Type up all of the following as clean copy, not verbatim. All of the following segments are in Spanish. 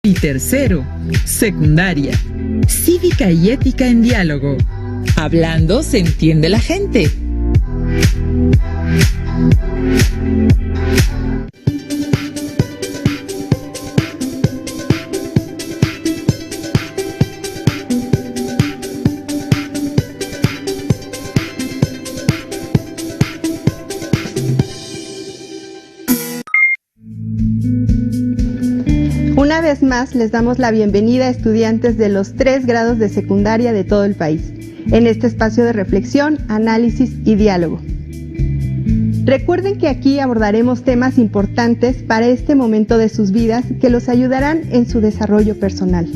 Y tercero, secundaria. Cívica y ética en diálogo. Hablando se entiende la gente. Una vez más les damos la bienvenida a estudiantes de los 3 grados de secundaria de todo el país, en este espacio de reflexión, análisis y diálogo. Recuerden que aquí abordaremos temas importantes para este momento de sus vidas que los ayudarán en su desarrollo personal.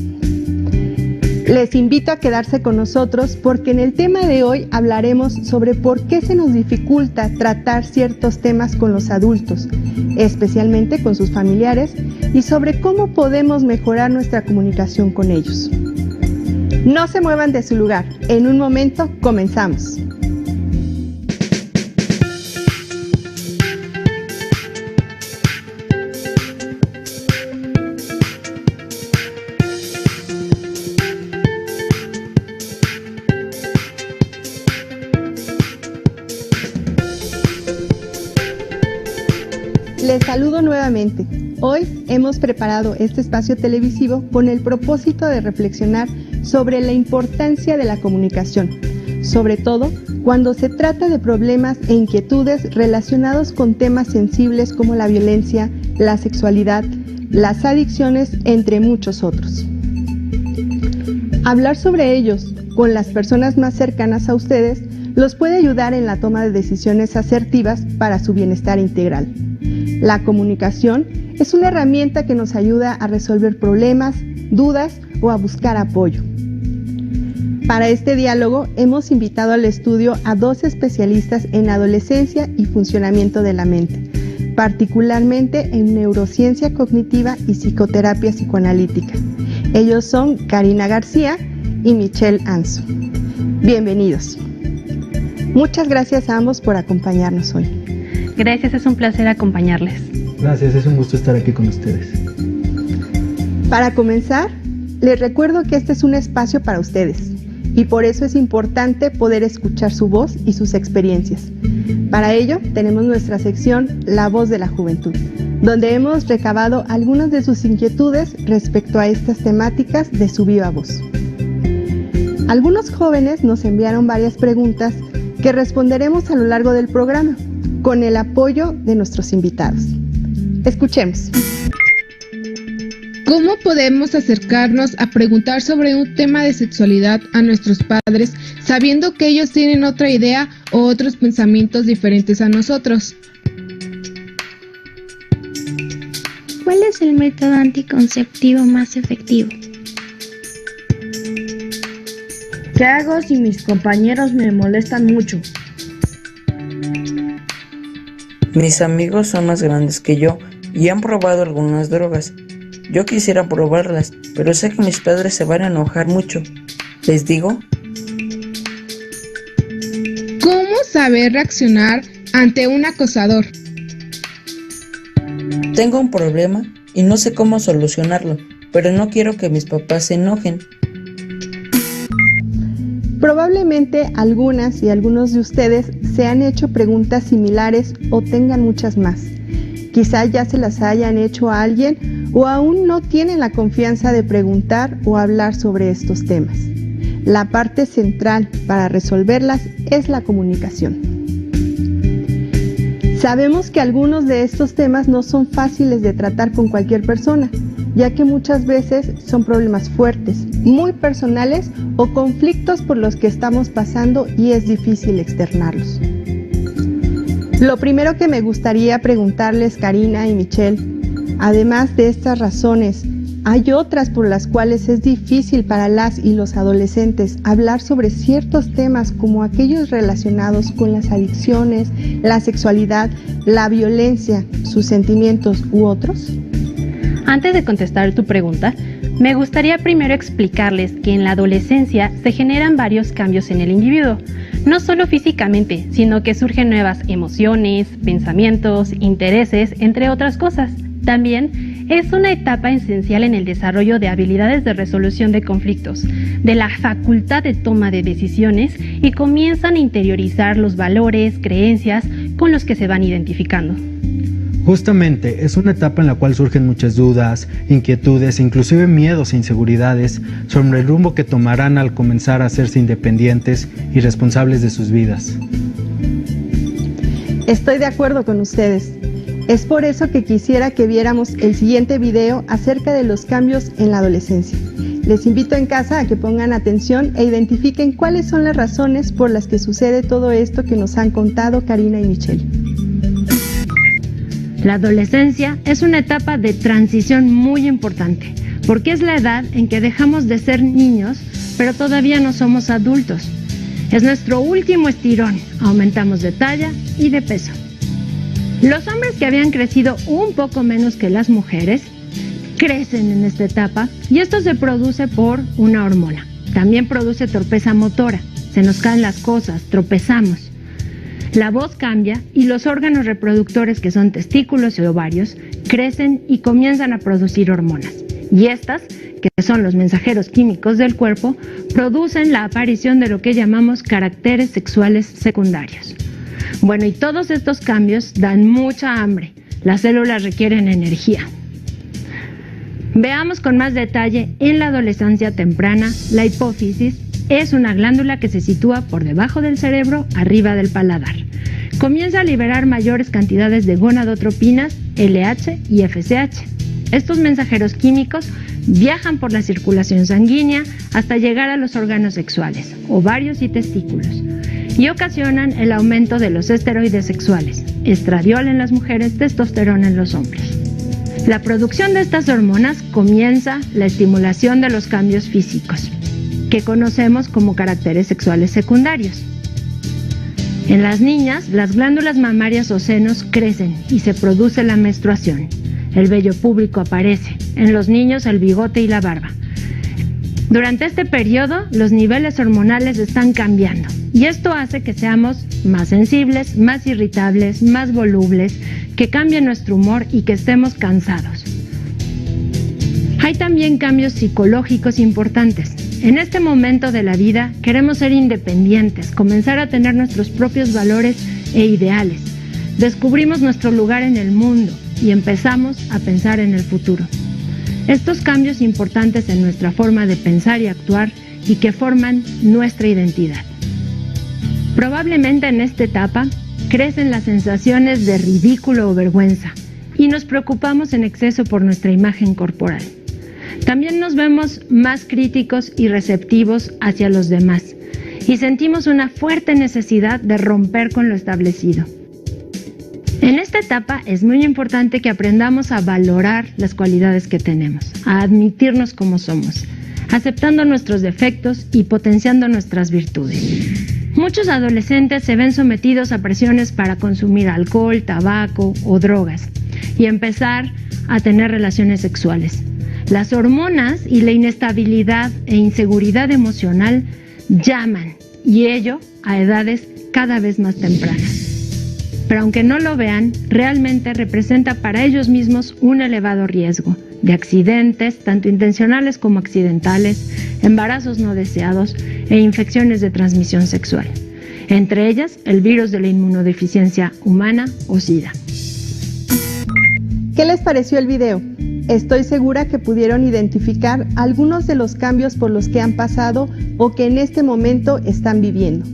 Les invito a quedarse con nosotros porque en el tema de hoy hablaremos sobre por qué se nos dificulta tratar ciertos temas con los adultos, especialmente con sus familiares, y sobre cómo podemos mejorar nuestra comunicación con ellos. No se muevan de su lugar, en un momento comenzamos. Les saludo nuevamente. Hoy hemos preparado este espacio televisivo con el propósito de reflexionar sobre la importancia de la comunicación, sobre todo cuando se trata de problemas e inquietudes relacionados con temas sensibles como la violencia, la sexualidad, las adicciones, entre muchos otros. Hablar sobre ellos con las personas más cercanas a ustedes los puede ayudar en la toma de decisiones asertivas para su bienestar integral. La comunicación es una herramienta que nos ayuda a resolver problemas, dudas o a buscar apoyo. Para este diálogo hemos invitado al estudio a 2 especialistas en adolescencia y funcionamiento de la mente, particularmente en neurociencia cognitiva y psicoterapia psicoanalítica. Ellos son Karina García y Michelle Anzu. Bienvenidos. Muchas gracias a ambos por acompañarnos hoy. Gracias, es un placer acompañarles. Gracias, es un gusto estar aquí con ustedes. Para comenzar, les recuerdo que este es un espacio para ustedes y por eso es importante poder escuchar su voz y sus experiencias. Para ello, tenemos nuestra sección La Voz de la Juventud, donde hemos recabado algunas de sus inquietudes respecto a estas temáticas de su viva voz. Algunos jóvenes nos enviaron varias preguntas que responderemos a lo largo del programa, con el apoyo de nuestros invitados. Escuchemos. ¿Cómo podemos acercarnos a preguntar sobre un tema de sexualidad a nuestros padres, sabiendo que ellos tienen otra idea o otros pensamientos diferentes a nosotros? ¿Cuál es el método anticonceptivo más efectivo? ¿Qué hago si mis compañeros me molestan mucho? Mis amigos son más grandes que yo y han probado algunas drogas. Yo quisiera probarlas, pero sé que mis padres se van a enojar mucho. ¿Les digo? ¿Cómo saber reaccionar ante un acosador? Tengo un problema y no sé cómo solucionarlo, pero no quiero que mis papás se enojen. Probablemente algunas y algunos de ustedes se han hecho preguntas similares o tengan muchas más. Quizá ya se las hayan hecho a alguien o aún no tienen la confianza de preguntar o hablar sobre estos temas. La parte central para resolverlas es la comunicación. Sabemos que algunos de estos temas no son fáciles de tratar con cualquier persona, ya que muchas veces son problemas fuertes, muy personales o conflictos por los que estamos pasando y es difícil externarlos. Lo primero que me gustaría preguntarles, Karina y Michelle, además de estas razones, ¿hay otras por las cuales es difícil para las y los adolescentes hablar sobre ciertos temas como aquellos relacionados con las adicciones, la sexualidad, la violencia, sus sentimientos u otros? Antes de contestar tu pregunta, me gustaría primero explicarles que en la adolescencia se generan varios cambios en el individuo, no solo físicamente, sino que surgen nuevas emociones, pensamientos, intereses, entre otras cosas. También Es una etapa esencial en el desarrollo de habilidades de resolución de conflictos, de la facultad de toma de decisiones y comienzan a interiorizar los valores, creencias con los que se van identificando. Justamente, es una etapa en la cual surgen muchas dudas, inquietudes, inclusive miedos e inseguridades sobre el rumbo que tomarán al comenzar a hacerse independientes y responsables de sus vidas. Estoy de acuerdo con ustedes. Es por eso que quisiera que viéramos el siguiente video acerca de los cambios en la adolescencia. Les invito en casa a que pongan atención e identifiquen cuáles son las razones por las que sucede todo esto que nos han contado Karina y Michelle. La adolescencia es una etapa de transición muy importante, porque es la edad en que dejamos de ser niños, pero todavía no somos adultos. Es nuestro último estirón, aumentamos de talla y de peso. Los hombres que habían crecido un poco menos que las mujeres, crecen en esta etapa y esto se produce por una hormona. También produce torpeza motora, se nos caen las cosas, tropezamos. La voz cambia y los órganos reproductores, que son testículos y ovarios, crecen y comienzan a producir hormonas. Y estas, que son los mensajeros químicos del cuerpo, producen la aparición de lo que llamamos caracteres sexuales secundarios. Bueno, y todos estos cambios dan mucha hambre. Las células requieren energía. Veamos con más detalle en la adolescencia temprana. La hipófisis es una glándula que se sitúa por debajo del cerebro, arriba del paladar. Comienza a liberar mayores cantidades de gonadotropinas, LH y FSH. Estos mensajeros químicos viajan por la circulación sanguínea hasta llegar a los órganos sexuales, ovarios y testículos, y ocasionan el aumento de los esteroides sexuales, estradiol en las mujeres, testosterona en los hombres. La producción de estas hormonas comienza la estimulación de los cambios físicos, que conocemos como caracteres sexuales secundarios. En las niñas, las glándulas mamarias o senos crecen y se produce la menstruación. El vello púbico aparece, en los niños el bigote y la barba. Durante este periodo, los niveles hormonales están cambiando y esto hace que seamos más sensibles, más irritables, más volubles, que cambie nuestro humor y que estemos cansados. Hay también cambios psicológicos importantes. En este momento de la vida queremos ser independientes, comenzar a tener nuestros propios valores e ideales. Descubrimos nuestro lugar en el mundo y empezamos a pensar en el futuro. Estos cambios importantes en nuestra forma de pensar y actuar y que forman nuestra identidad. Probablemente en esta etapa crecen las sensaciones de ridículo o vergüenza y nos preocupamos en exceso por nuestra imagen corporal. También nos vemos más críticos y receptivos hacia los demás y sentimos una fuerte necesidad de romper con lo establecido. En esta etapa es muy importante que aprendamos a valorar las cualidades que tenemos, a admitirnos como somos, aceptando nuestros defectos y potenciando nuestras virtudes. Muchos adolescentes se ven sometidos a presiones para consumir alcohol, tabaco o drogas y empezar a tener relaciones sexuales. Las hormonas y la inestabilidad e inseguridad emocional llaman, y ello a edades cada vez más tempranas. Pero aunque no lo vean, realmente representa para ellos mismos un elevado riesgo de accidentes, tanto intencionales como accidentales, embarazos no deseados e infecciones de transmisión sexual, entre ellas el virus de la inmunodeficiencia humana o SIDA. ¿Qué les pareció el video? Estoy segura que pudieron identificar algunos de los cambios por los que han pasado o que en este momento están viviendo.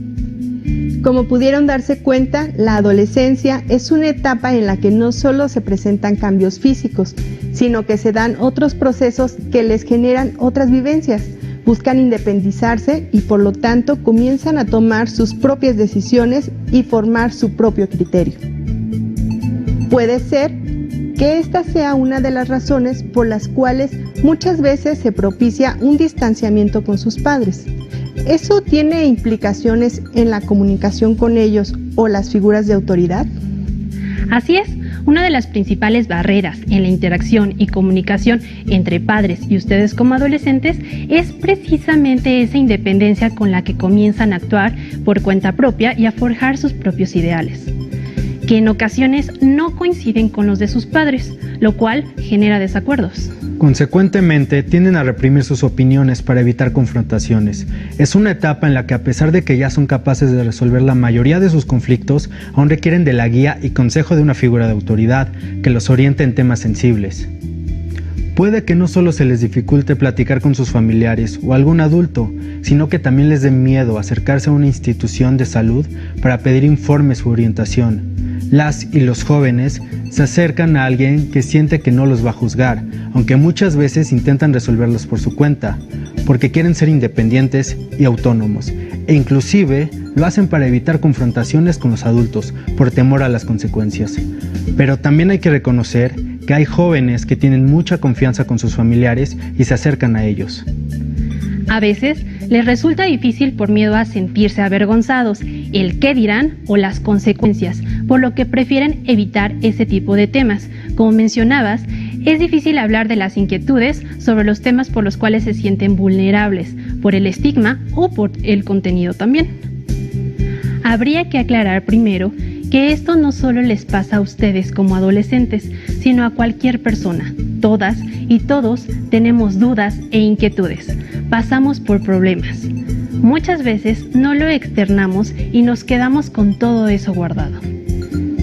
Como pudieron darse cuenta, la adolescencia es una etapa en la que no solo se presentan cambios físicos, sino que se dan otros procesos que les generan otras vivencias. Buscan independizarse y por lo tanto comienzan a tomar sus propias decisiones y formar su propio criterio. Puede ser que esta sea una de las razones por las cuales muchas veces se propicia un distanciamiento con sus padres. ¿Eso tiene implicaciones en la comunicación con ellos o las figuras de autoridad? Así es, una de las principales barreras en la interacción y comunicación entre padres y ustedes como adolescentes es precisamente esa independencia con la que comienzan a actuar por cuenta propia y a forjar sus propios ideales. que en ocasiones no coinciden con los de sus padres, lo cual genera desacuerdos. Consecuentemente, tienden a reprimir sus opiniones para evitar confrontaciones. Es una etapa en la que, a pesar de que ya son capaces de resolver la mayoría de sus conflictos, aún requieren de la guía y consejo de una figura de autoridad que los oriente en temas sensibles. Puede que no solo se les dificulte platicar con sus familiares o algún adulto, sino que también les dé miedo acercarse a una institución de salud para pedir informes o orientación. Las y los jóvenes se acercan a alguien que siente que no los va a juzgar, aunque muchas veces intentan resolverlos por su cuenta, porque quieren ser independientes y autónomos, e inclusive lo hacen para evitar confrontaciones con los adultos por temor a las consecuencias. Pero también hay que reconocer que hay jóvenes que tienen mucha confianza con sus familiares y se acercan a ellos. A veces les resulta difícil por miedo a sentirse avergonzados, el qué dirán o las consecuencias, por lo que prefieren evitar ese tipo de temas. Como mencionabas, es difícil hablar de las inquietudes sobre los temas por los cuales se sienten vulnerables, por el estigma o por el contenido también. Habría que aclarar primero que esto no solo les pasa a ustedes como adolescentes, sino a cualquier persona. Todas y todos tenemos dudas e inquietudes. Pasamos por problemas. Muchas veces no lo externamos y nos quedamos con todo eso guardado.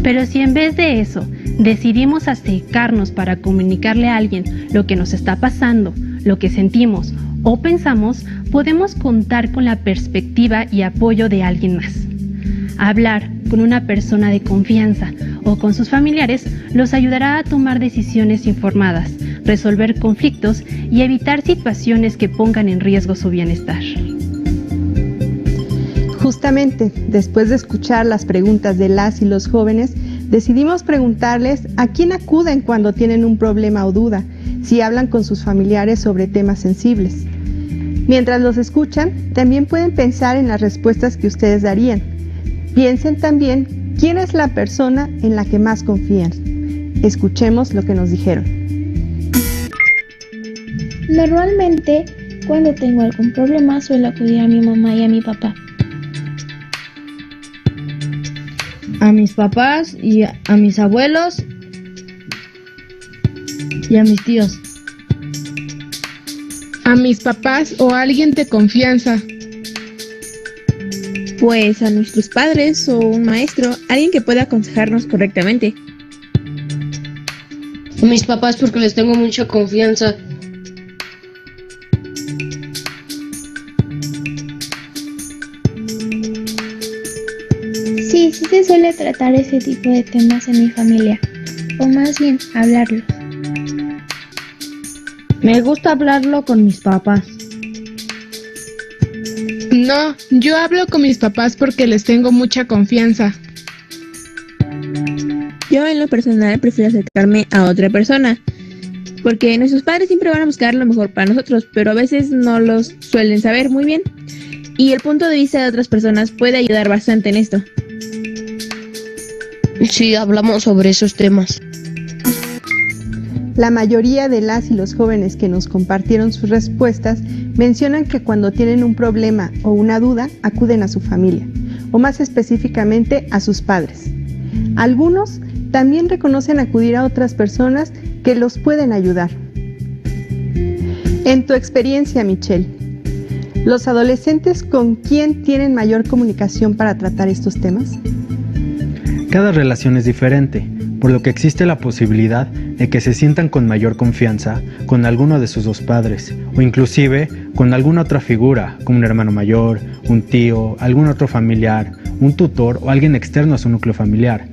Pero si en vez de eso decidimos acercarnos para comunicarle a alguien lo que nos está pasando, lo que sentimos o pensamos, podemos contar con la perspectiva y apoyo de alguien más. Hablar con una persona de confianza o con sus familiares los ayudará a tomar decisiones informadas, resolver conflictos y evitar situaciones que pongan en riesgo su bienestar. Justamente, después de escuchar las preguntas de las y los jóvenes, decidimos preguntarles a quién acuden cuando tienen un problema o duda, si hablan con sus familiares sobre temas sensibles. Mientras los escuchan, también pueden pensar en las respuestas que ustedes darían. Piensen también quién es la persona en la que más confían. Escuchemos lo que nos dijeron. Normalmente, cuando tengo algún problema, suelo acudir a mi mamá y a mi papá. A mis papás y a mis abuelos y a mis tíos. A mis papás o a alguien de confianza. Pues a nuestros padres o un maestro, alguien que pueda aconsejarnos correctamente. A mis papás porque les tengo mucha confianza. Sí se suele tratar ese tipo de temas en mi familia, o más bien hablarlo. Me gusta hablarlo con mis papás. No, yo hablo con mis papás porque les tengo mucha confianza. Yo en lo personal prefiero acercarme a otra persona, porque nuestros padres siempre van a buscar lo mejor para nosotros, pero a veces no los suelen saber muy bien, y el punto de vista de otras personas puede ayudar bastante en esto. Sí, hablamos sobre esos temas. La mayoría de las y los jóvenes que nos compartieron sus respuestas mencionan que cuando tienen un problema o una duda acuden a su familia, o más específicamente a sus padres. Algunos también reconocen acudir a otras personas que los pueden ayudar. En tu experiencia, Michelle, ¿los adolescentes con quién tienen mayor comunicación para tratar estos temas? Cada relación es diferente, por lo que existe la posibilidad de que se sientan con mayor confianza con alguno de sus dos padres, o inclusive con alguna otra figura, como un hermano mayor, un tío, algún otro familiar, un tutor o alguien externo a su núcleo familiar.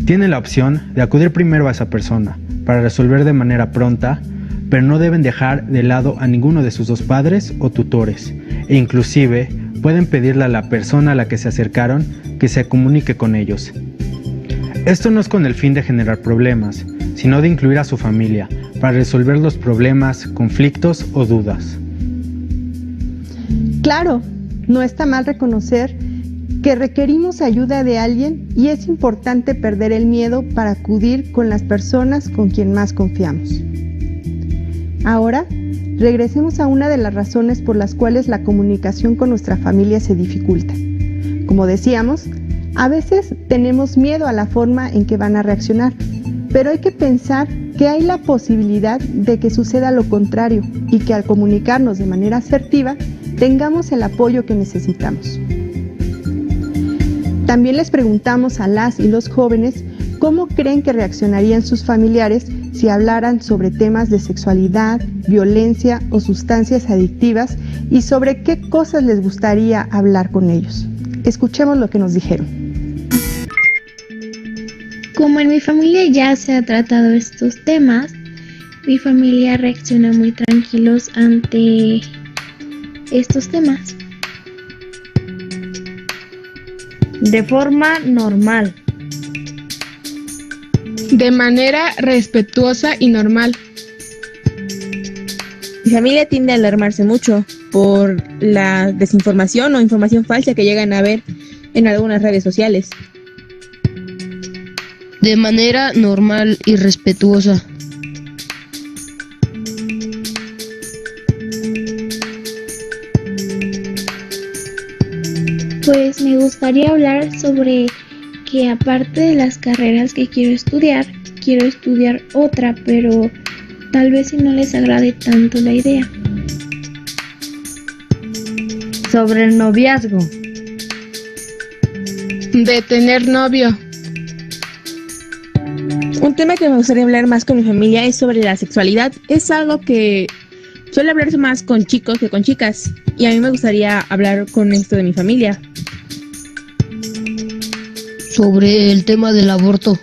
Tienen la opción de acudir primero a esa persona para resolver de manera pronta, pero no deben dejar de lado a ninguno de sus dos padres o tutores, e inclusive pueden pedirle a la persona a la que se acercaron que se comunique con ellos. Esto no es con el fin de generar problemas, sino de incluir a su familia para resolver los problemas, conflictos o dudas. Claro, no está mal reconocer que requerimos ayuda de alguien y es importante perder el miedo para acudir con las personas con quien más confiamos. Ahora, regresemos a una de las razones por las cuales la comunicación con nuestra familia se dificulta. Como decíamos, A veces tenemos miedo a la forma en que van a reaccionar, pero hay que pensar que hay la posibilidad de que suceda lo contrario y que al comunicarnos de manera asertiva tengamos el apoyo que necesitamos. También les preguntamos a las y los jóvenes cómo creen que reaccionarían sus familiares si hablaran sobre temas de sexualidad, violencia o sustancias adictivas y sobre qué cosas les gustaría hablar con ellos. Escuchemos lo que nos dijeron. Como en mi familia ya se ha tratado estos temas, mi familia reacciona muy tranquilos ante estos temas. De forma normal. De manera respetuosa y normal. Mi familia tiende a alarmarse mucho por la desinformación o información falsa que llegan a ver en algunas redes sociales. De manera normal y respetuosa. Pues me gustaría hablar sobre que aparte de las carreras que quiero estudiar otra, pero tal vez si no les agrade tanto la idea. Sobre el noviazgo. De tener novio. Un tema que me gustaría hablar más con mi familia es sobre la sexualidad. Es algo que suele hablarse más con chicos que con chicas, y a mí me gustaría hablar con esto de mi familia. Sobre el tema del aborto.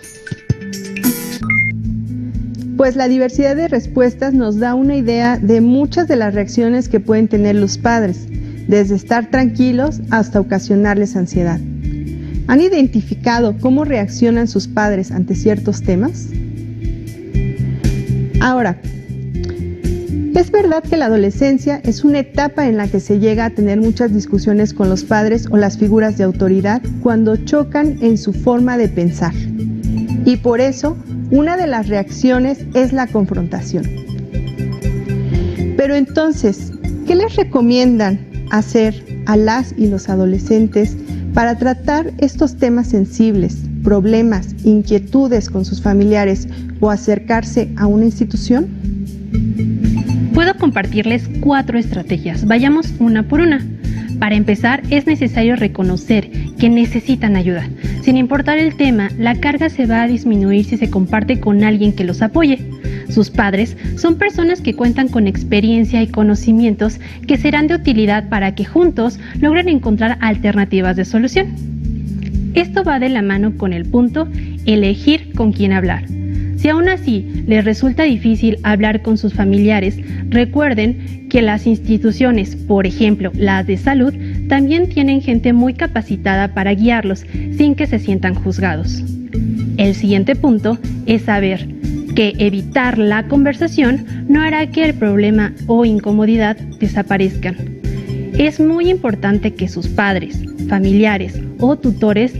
Pues la diversidad de respuestas nos da una idea de muchas de las reacciones que pueden tener los padres, desde estar tranquilos hasta ocasionarles ansiedad. ¿Han identificado cómo reaccionan sus padres ante ciertos temas? Ahora, es verdad que la adolescencia es una etapa en la que se llega a tener muchas discusiones con los padres o las figuras de autoridad cuando chocan en su forma de pensar. Y por eso, una de las reacciones es la confrontación. Pero entonces, ¿qué les recomiendan hacer a las y los adolescentes para tratar estos temas sensibles, problemas, inquietudes con sus familiares o acercarse a una institución? Puedo compartirles 4 estrategias. Vayamos una por una. Para empezar, es necesario reconocer que necesitan ayuda. Sin importar el tema, la carga se va a disminuir si se comparte con alguien que los apoye. Sus padres son personas que cuentan con experiencia y conocimientos que serán de utilidad para que juntos logren encontrar alternativas de solución. Esto va de la mano con el punto elegir con quién hablar. Si aún así les resulta difícil hablar con sus familiares, recuerden que las instituciones, por ejemplo las de salud, también tienen gente muy capacitada para guiarlos sin que se sientan juzgados. El siguiente punto es saber que evitar la conversación no hará que el problema o incomodidad desaparezcan. Es muy importante que sus padres, familiares o tutores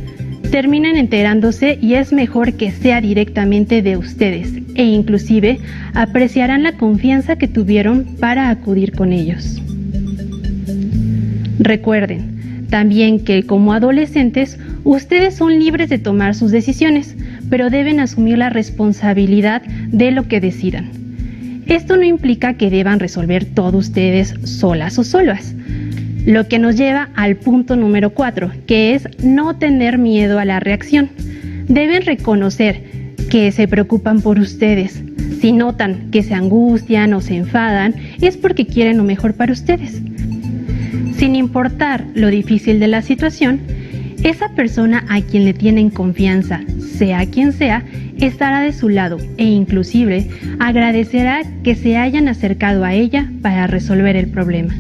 terminen enterándose, y es mejor que sea directamente de ustedes, e inclusive apreciarán la confianza que tuvieron para acudir con ellos. Recuerden también que como adolescentes ustedes son libres de tomar sus decisiones, pero deben asumir la responsabilidad de lo que decidan. Esto no implica que deban resolver todo ustedes solas o solas. Lo que nos lleva al punto número 4, que es no tener miedo a la reacción. Deben reconocer que se preocupan por ustedes. Si notan que se angustian o se enfadan, es porque quieren lo mejor para ustedes. Sin importar lo difícil de la situación, esa persona a quien le tienen confianza, sea quien sea, estará de su lado e inclusive agradecerá que se hayan acercado a ella para resolver el problema.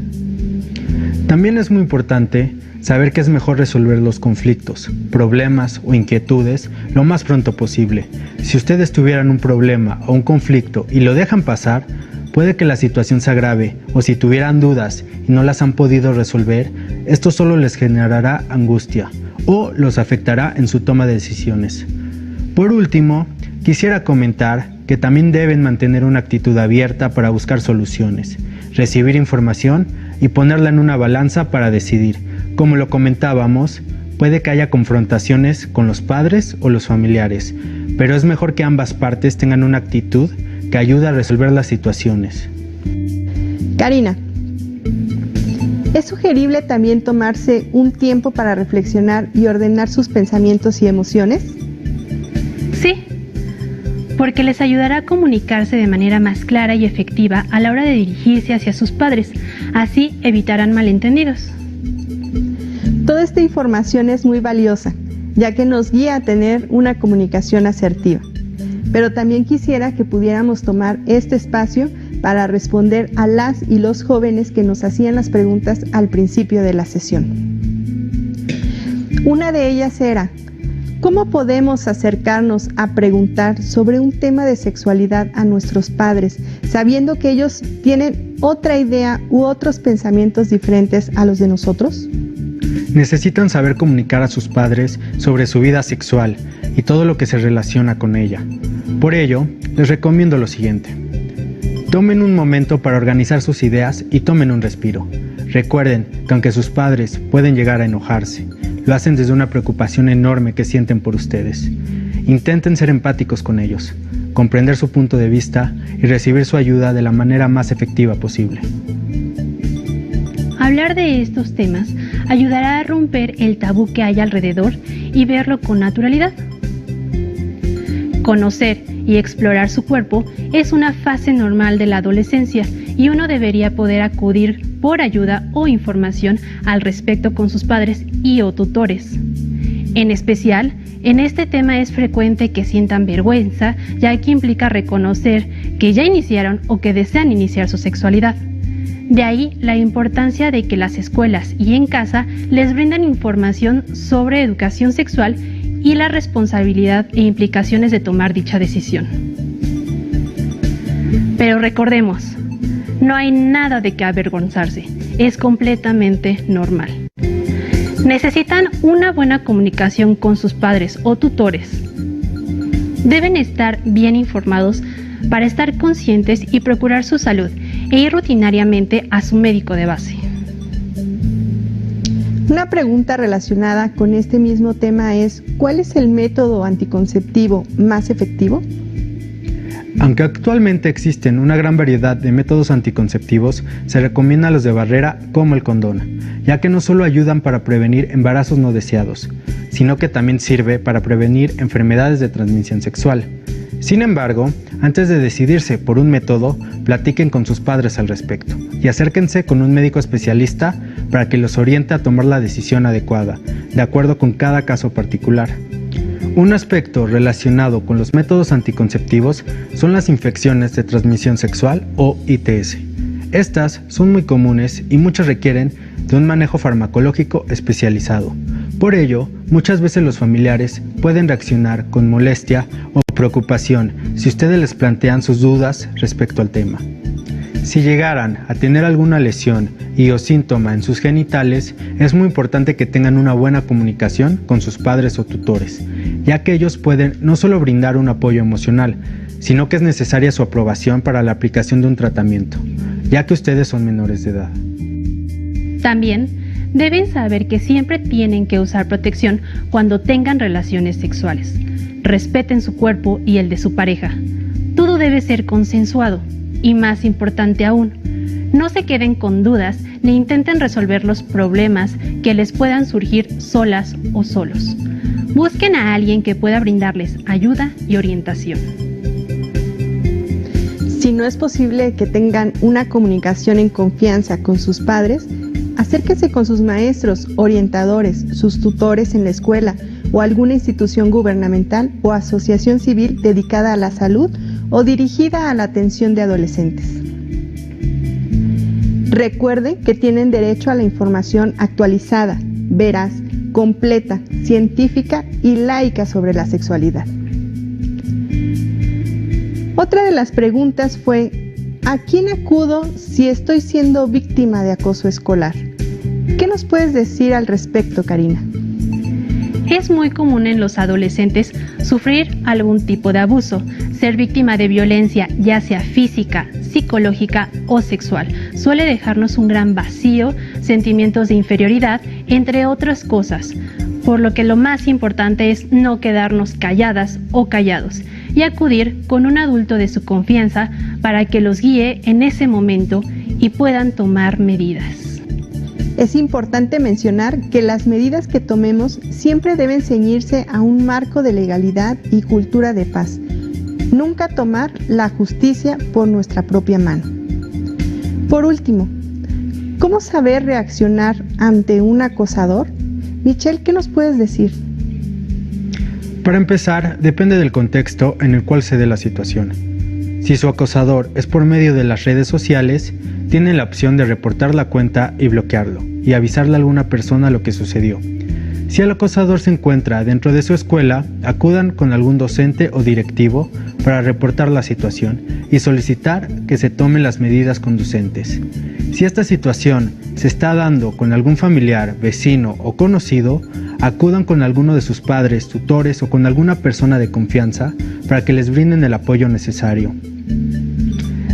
También es muy importante saber que es mejor resolver los conflictos, problemas o inquietudes lo más pronto posible. Si ustedes tuvieran un problema o un conflicto y lo dejan pasar, puede que la situación se agrave, o si tuvieran dudas y no las han podido resolver, esto solo les generará angustia o los afectará en su toma de decisiones. Por último, quisiera comentar que también deben mantener una actitud abierta para buscar soluciones, recibir información y ponerla en una balanza para decidir. Como lo comentábamos, puede que haya confrontaciones con los padres o los familiares, pero es mejor que ambas partes tengan una actitud que ayude a resolver las situaciones. Karina, ¿es sugerible también tomarse un tiempo para reflexionar y ordenar sus pensamientos y emociones? Sí, porque les ayudará a comunicarse de manera más clara y efectiva a la hora de dirigirse hacia sus padres. Así evitarán malentendidos. Toda esta información es muy valiosa, ya que nos guía a tener una comunicación asertiva. Pero también quisiera que pudiéramos tomar este espacio para responder a las y los jóvenes que nos hacían las preguntas al principio de la sesión. Una de ellas era: ¿cómo podemos acercarnos a preguntar sobre un tema de sexualidad a nuestros padres, sabiendo que ellos tienen otra idea u otros pensamientos diferentes a los de nosotros? Necesitan saber comunicar a sus padres sobre su vida sexual y todo lo que se relaciona con ella. Por ello, les recomiendo lo siguiente. Tomen un momento para organizar sus ideas y tomen un respiro. Recuerden que aunque sus padres pueden llegar a enojarse, lo hacen desde una preocupación enorme que sienten por ustedes. Intenten ser empáticos con ellos, comprender su punto de vista y recibir su ayuda de la manera más efectiva posible. Hablar de estos temas ayudará a romper el tabú que hay alrededor y verlo con naturalidad. Conocer y explorar su cuerpo es una fase normal de la adolescencia y uno debería poder acudir por ayuda o información al respecto con sus padres y o tutores. En especial, en este tema es frecuente que sientan vergüenza, ya que implica reconocer que ya iniciaron o que desean iniciar su sexualidad. De ahí la importancia de que las escuelas y en casa les brindan información sobre educación sexual y la responsabilidad e implicaciones de tomar dicha decisión. Pero recordemos, no hay nada de qué avergonzarse, es completamente normal. Necesitan una buena comunicación con sus padres o tutores. Deben estar bien informados para estar conscientes y procurar su salud e ir rutinariamente a su médico de base. Una pregunta relacionada con este mismo tema es: ¿cuál es el método anticonceptivo más efectivo? Aunque actualmente existen una gran variedad de métodos anticonceptivos, se recomiendan los de barrera como el condón, ya que no solo ayudan para prevenir embarazos no deseados, sino que también sirve para prevenir enfermedades de transmisión sexual. Sin embargo, antes de decidirse por un método, platiquen con sus padres al respecto y acérquense con un médico especialista para que los oriente a tomar la decisión adecuada, de acuerdo con cada caso particular. Un aspecto relacionado con los métodos anticonceptivos son las infecciones de transmisión sexual o ITS. Estas son muy comunes y muchas requieren de un manejo farmacológico especializado. Por ello, muchas veces los familiares pueden reaccionar con molestia o preocupación si ustedes les plantean sus dudas respecto al tema. Si llegaran a tener alguna lesión y o síntoma en sus genitales, es muy importante que tengan una buena comunicación con sus padres o tutores, ya que ellos pueden no solo brindar un apoyo emocional, sino que es necesaria su aprobación para la aplicación de un tratamiento, ya que ustedes son menores de edad. También deben saber que siempre tienen que usar protección cuando tengan relaciones sexuales. Respeten su cuerpo y el de su pareja. Todo debe ser consensuado y, más importante aún, no se queden con dudas ni intenten resolver los problemas que les puedan surgir solas o solos. Busquen a alguien que pueda brindarles ayuda y orientación. Si no es posible que tengan una comunicación en confianza con sus padres, acérquense con sus maestros, orientadores, sus tutores en la escuela o alguna institución gubernamental o asociación civil dedicada a la salud o dirigida a la atención de adolescentes. Recuerden que tienen derecho a la información actualizada, veraz, completa, científica y laica sobre la sexualidad. Otra de las preguntas fue: ¿a quién acudo si estoy siendo víctima de acoso escolar? ¿Qué nos puedes decir al respecto, Karina? Es muy común en los adolescentes sufrir algún tipo de abuso, ser víctima de violencia, ya sea física, psicológica o sexual. Suele dejarnos un gran vacío, sentimientos de inferioridad, entre otras cosas. por lo que lo más importante es no quedarnos calladas o callados y acudir con un adulto de su confianza para que los guíe en ese momento y puedan tomar medidas. Es importante mencionar que las medidas que tomemos siempre deben ceñirse a un marco de legalidad y cultura de paz. Nunca tomar la justicia por nuestra propia mano. Por último, ¿cómo saber reaccionar ante un acosador? Michelle, ¿qué nos puedes decir? Para empezar, depende del contexto en el cual se dé la situación. Si su acosador es por medio de las redes sociales, tienen la opción de reportar la cuenta y bloquearlo, y avisarle a alguna persona lo que sucedió. Si el acosador se encuentra dentro de su escuela, acudan con algún docente o directivo para reportar la situación y solicitar que se tomen las medidas conducentes. Si esta situación se está dando con algún familiar, vecino o conocido, acudan con alguno de sus padres, tutores o con alguna persona de confianza para que les brinden el apoyo necesario.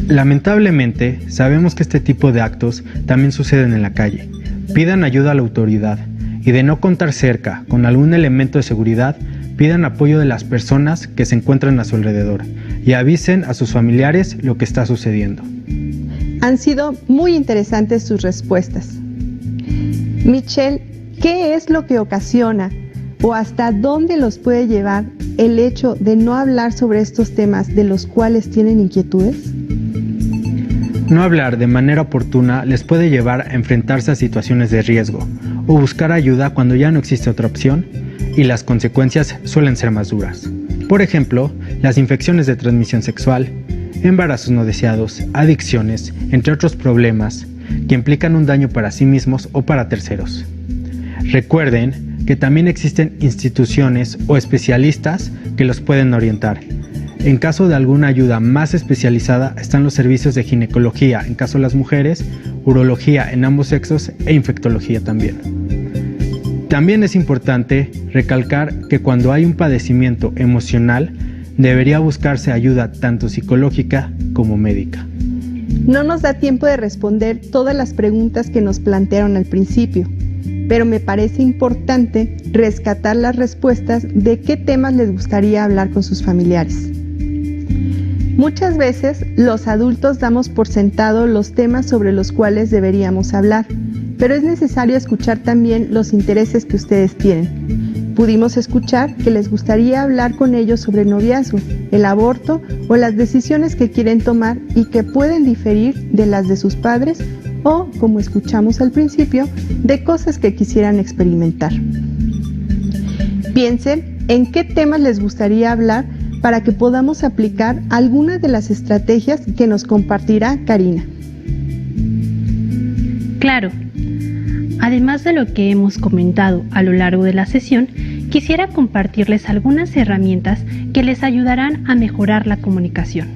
Lamentablemente, sabemos que este tipo de actos también suceden en la calle. Pidan ayuda a la autoridad y de no contar cerca con algún elemento de seguridad, pidan apoyo de las personas que se encuentran a su alrededor y avisen a sus familiares lo que está sucediendo. Han sido muy interesantes sus respuestas. Michelle, ¿qué es lo que ocasiona o hasta dónde los puede llevar el hecho de no hablar sobre estos temas de los cuales tienen inquietudes? No hablar de manera oportuna les puede llevar a enfrentarse a situaciones de riesgo o buscar ayuda cuando ya no existe otra opción y las consecuencias suelen ser más duras. Por ejemplo, las infecciones de transmisión sexual, embarazos no deseados, adicciones, entre otros problemas que implican un daño para sí mismos o para terceros. Recuerden que también existen instituciones o especialistas que los pueden orientar. En caso de alguna ayuda más especializada están los servicios de ginecología en caso de las mujeres, urología en ambos sexos e infectología también. También es importante recalcar que cuando hay un padecimiento emocional debería buscarse ayuda tanto psicológica como médica. No nos da tiempo de responder todas las preguntas que nos plantearon al principio, pero me parece importante rescatar las respuestas de qué temas les gustaría hablar con sus familiares. Muchas veces los adultos damos por sentado los temas sobre los cuales deberíamos hablar, pero es necesario escuchar también los intereses que ustedes tienen. Pudimos escuchar que les gustaría hablar con ellos sobre el noviazgo, el aborto o las decisiones que quieren tomar y que pueden diferir de las de sus padres o, como escuchamos al principio, de cosas que quisieran experimentar. Piensen en qué temas les gustaría hablar para que podamos aplicar algunas de las estrategias que nos compartirá Karina. Claro. Además de lo que hemos comentado a lo largo de la sesión, quisiera compartirles algunas herramientas que les ayudarán a mejorar la comunicación.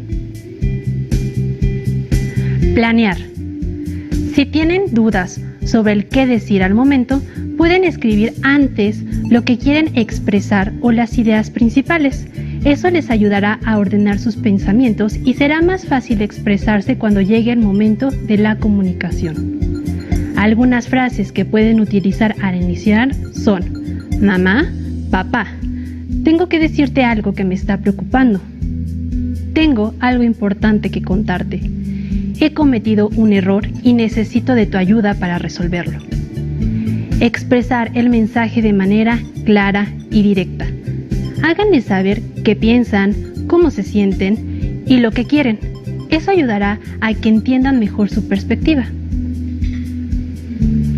Planear. Si tienen dudas sobre el qué decir al momento, pueden escribir antes lo que quieren expresar o las ideas principales. Eso les ayudará a ordenar sus pensamientos y será más fácil expresarse cuando llegue el momento de la comunicación. Algunas frases que pueden utilizar al iniciar son: mamá, papá, tengo que decirte algo que me está preocupando. Tengo algo importante que contarte. He cometido un error y necesito de tu ayuda para resolverlo. Expresar el mensaje de manera clara y directa. Háganles saber qué piensan, cómo se sienten y lo que quieren. Eso ayudará a que entiendan mejor su perspectiva.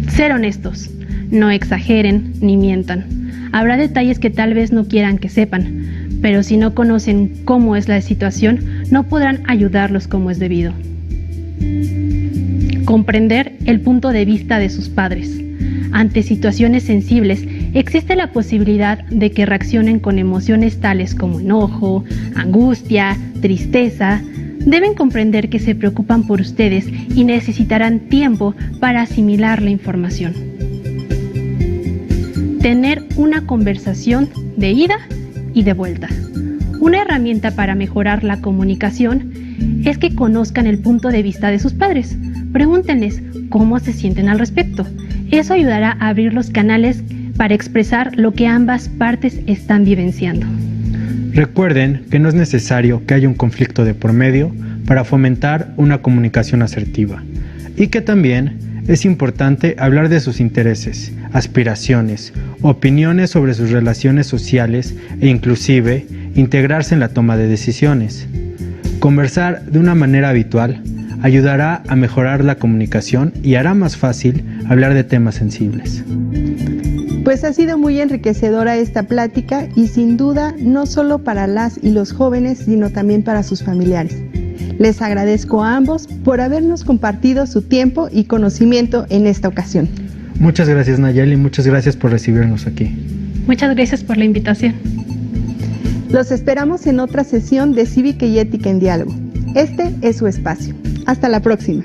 Ser honestos. No exageren ni mientan. Habrá detalles que tal vez no quieran que sepan, pero si no conocen cómo es la situación, no podrán ayudarlos como es debido. Comprender el punto de vista de sus padres. Ante situaciones sensibles, existe la posibilidad de que reaccionen con emociones tales como enojo, angustia, tristeza. Deben comprender que se preocupan por ustedes y necesitarán tiempo para asimilar la información. Tener una conversación de ida y de vuelta. Una herramienta para mejorar la comunicación es que conozcan el punto de vista de sus padres. Pregúntenles cómo se sienten al respecto. Eso ayudará a abrir los canales para expresar lo que ambas partes están vivenciando. Recuerden que no es necesario que haya un conflicto de por medio para fomentar una comunicación asertiva y que también es importante hablar de sus intereses, aspiraciones, opiniones sobre sus relaciones sociales e inclusive integrarse en la toma de decisiones. Conversar de una manera habitual ayudará a mejorar la comunicación y hará más fácil hablar de temas sensibles. Pues ha sido muy enriquecedora esta plática y sin duda no solo para las y los jóvenes, sino también para sus familiares. Les agradezco a ambos por habernos compartido su tiempo y conocimiento en esta ocasión. Muchas gracias, Nayeli, muchas gracias por recibirnos aquí. Muchas gracias por la invitación. Los esperamos en otra sesión de Cívica y Ética en Diálogo. Este es su espacio. Hasta la próxima.